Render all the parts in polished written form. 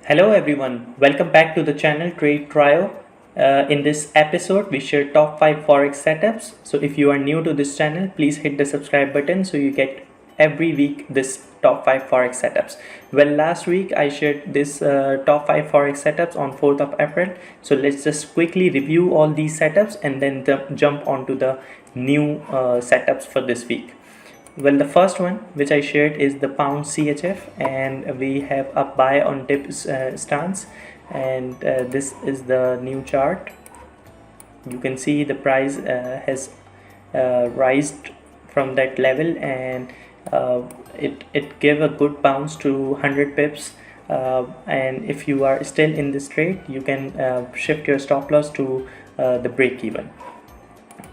Hello everyone, welcome back to the channel Trade Trio. In this episode, we share top 5 Forex setups. So if you are new to this channel, please hit the subscribe button so you get every week this top 5 Forex setups. Well, last week I shared this top 5 Forex setups on 4th of April. So let's just quickly review all these setups and then jump onto the new setups for this week. Well, the first one which I shared is the pound CHF, and we have a buy on dip stance, and this is the new chart. You can see the price has rised from that level, and it gave a good bounce to 100 pips. And if you are still in this trade, you can shift your stop loss to the break even.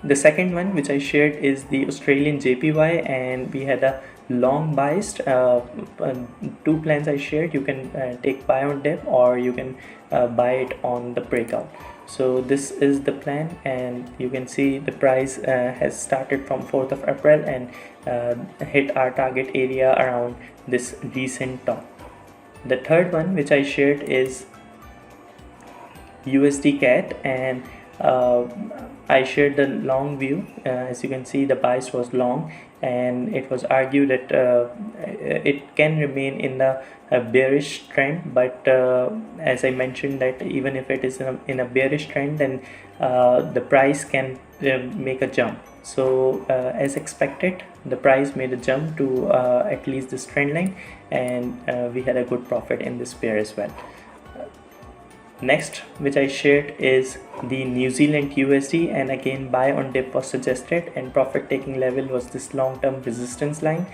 The second one which I shared is the Australian JPY, and we had a long biased two plans I shared. You can take buy on dip, or you can buy it on the breakout. So this is the plan, and you can see the price has started from 4th of April and hit our target area around this recent top. The third one which I shared is USDCAD, and I shared the long view. As you can see, the bias was long, and it was argued that it can remain in the bearish trend, but as I mentioned, that even if it is in a bearish trend, then the price can make a jump. So as expected, the price made a jump to at least this trend line, and we had a good profit in this pair as well. Next which I shared is the New Zealand USD, and again buy on dip was suggested, and profit taking level was this long-term resistance line,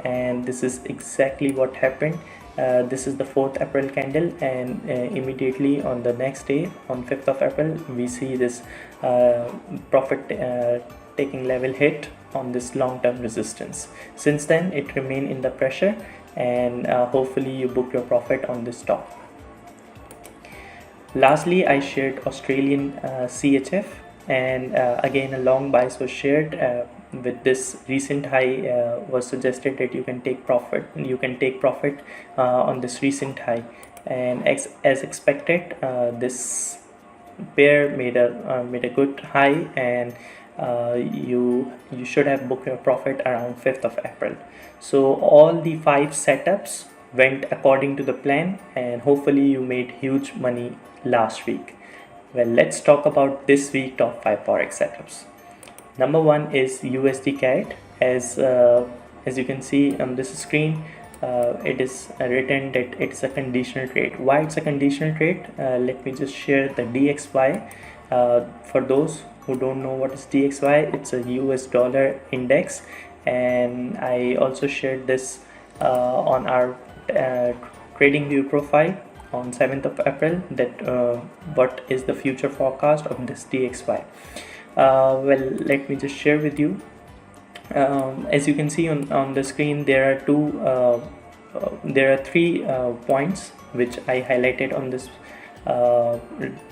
and this is exactly what happened. This is the 4th April candle, and immediately on the next day, on 5th of April, we see this profit taking level hit on this long-term resistance. Since then it remained in the pressure, and hopefully you book your profit on this top. Lastly, I shared Australian CHF, and again a long bias was shared. With this recent high was suggested that you can take profit. On this recent high, and as expected, this pair made a good high, and you should have booked your profit around 5th of April. So all the 5 setups went according to the plan, and hopefully you made huge money last week. Well, let's talk about this week top 5 Forex setups. Number 1 is USDCAD. As you can see on this screen, it is written that it's a conditional trade. Why it's a conditional trade? Let me just share the DXY. For those who don't know what is DXY, it's a US dollar index, and I also shared this on our Tradingview profile on 7th of April, that what is the future forecast of this DXY. Well, let me just share with you. As you can see on the screen, there are 3 points which I highlighted on this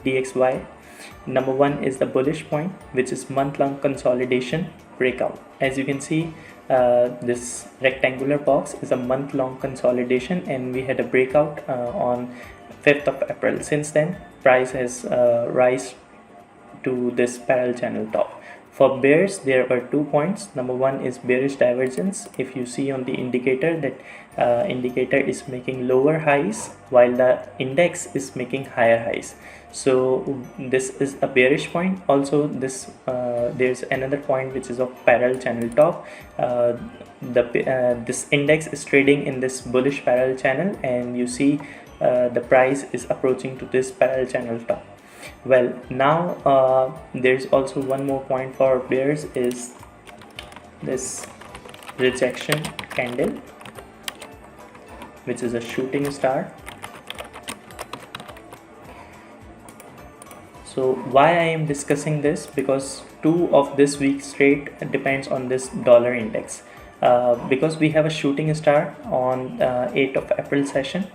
DXY. Number 1 is the bullish point, which is month-long consolidation breakout. As you can see, this rectangular box is a month-long consolidation, and we had a breakout on 5th of April. Since then, price has rise to this parallel channel top. For bears, there are 2 points. Number 1 is bearish divergence. If you see on the indicator, that indicator is making lower highs while the index is making higher highs. So this is a bearish point. Also, this there's another point which is of parallel channel top. This index is trading in this bullish parallel channel, and you see the price is approaching to this parallel channel top. Well, now there's also one more point for bears, is this rejection candle, which is a shooting star. So why I am discussing this? Because 2 of this week's trade depends on this dollar index. Because we have a shooting star on 8th of April session.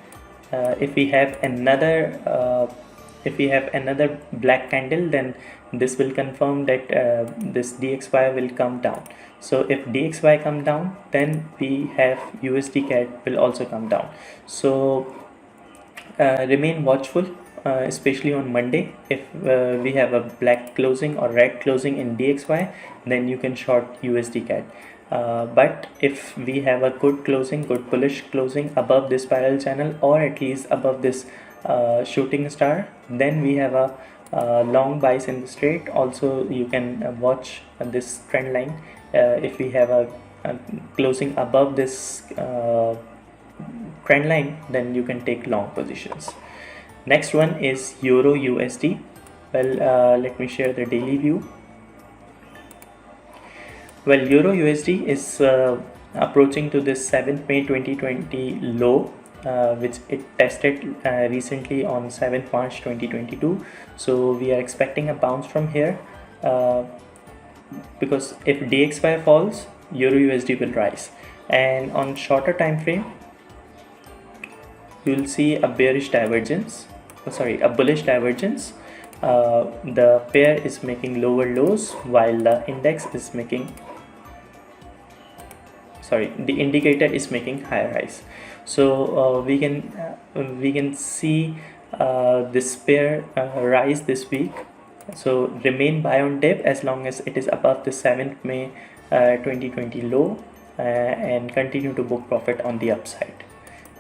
If we have another black candle, then this will confirm that this DXY will come down. So if DXY come down, then we have USDCAD will also come down. So Remain watchful, especially on Monday. If we have a black closing or red closing in DXY, then you can short USDCAD. But if we have a good closing, good bullish closing above this spiral channel, or at least above this shooting star, then we have a long buys in the trade. Also, you can watch this trend line. If we have a closing above this trend line, then you can take long positions. Next one is Euro USD. Well, let me share the daily view. Well, Euro USD is approaching to this 7th May 2020 low, which it tested recently on 7th March 2022. So we are expecting a bounce from here, because if DXY falls, Euro USD will rise. And on shorter time frame, you will see a bullish divergence. The pair is making lower lows while the index is making the indicator is making higher highs. So we can see this pair rise this week. So remain buy on dip as long as it is above the 7th May 2020 low, and continue to book profit on the upside.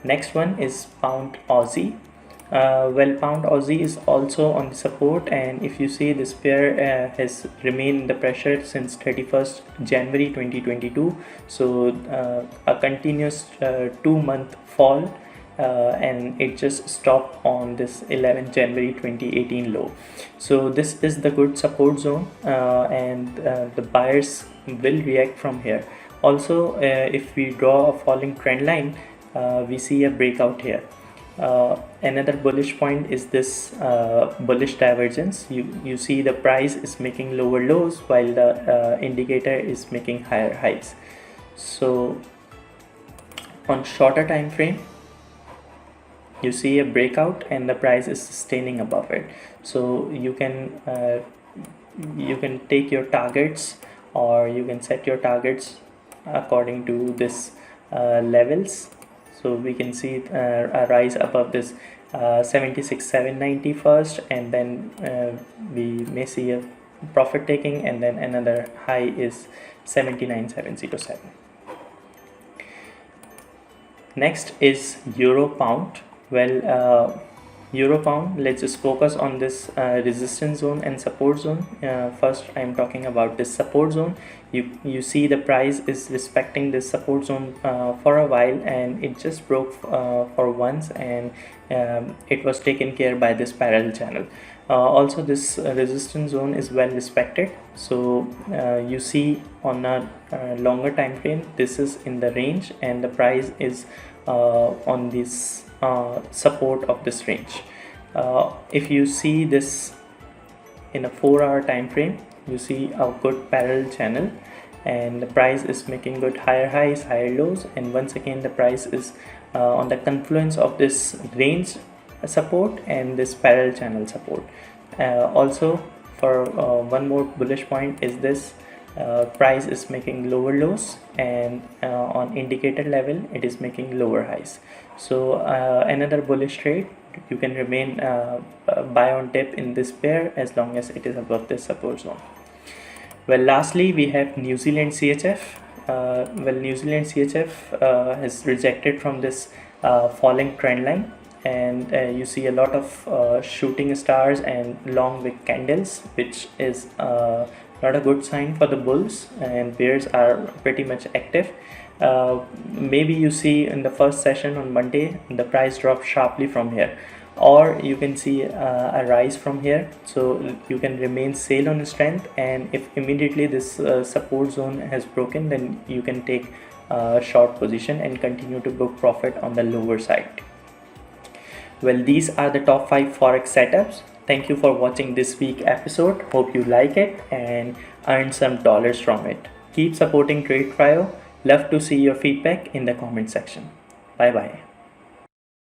Next one is Pound Aussie. Well, Pound Aussie is also on the support, and if you see, this pair has remained in the pressure since 31st January 2022. So a continuous 2-month fall, and it just stopped on this 11th January 2018 low. So this is the good support zone, and the buyers will react from here. Also, if we draw a falling trend line, we see a breakout here. Another bullish point is this bullish divergence. You see the price is making lower lows while the indicator is making higher highs. So on shorter time frame, you see a breakout and the price is sustaining above it. So you can take your targets, or you can set your targets according to this levels. So we can see a rise above this 76,790 first, and then we may see a profit taking, and then another high is 79,707. Next is Euro Pound. Well, Euro Pound, let's just focus on this resistance zone and support zone. First, I am talking about this support zone. You see the price is respecting this support zone for a while, and it just broke for once, and it was taken care by this parallel channel. Also, this resistance zone is well respected. So you see on a longer time frame, this is in the range, and the price is on this support of this range. If you see this in a 4-hour time frame, you see a good parallel channel, and the price is making good higher highs, higher lows, and once again the price is on the confluence of this range support and this parallel channel support. Also, for one more bullish point is this price is making lower lows, and on indicator level it is making lower highs. So another bullish trade. You can remain buy on dip in this pair as long as it is above this support zone. Well, lastly we have New Zealand CHF. Well, New Zealand CHF has rejected from this falling trend line, and you see a lot of shooting stars and long wick candles, which is not a good sign for the bulls, and bears are pretty much active. Maybe you see in the first session on Monday the price dropped sharply from here, or you can see a rise from here. So you can remain sale on strength, and if immediately this support zone has broken, then you can take a short position and continue to book profit on the lower side. Well, these are the top 5 forex setups. Thank you for watching this week episode. Hope you like it and earn some dollars from it. Keep supporting Trade Trio. Love to see your feedback in the comment section. Bye bye.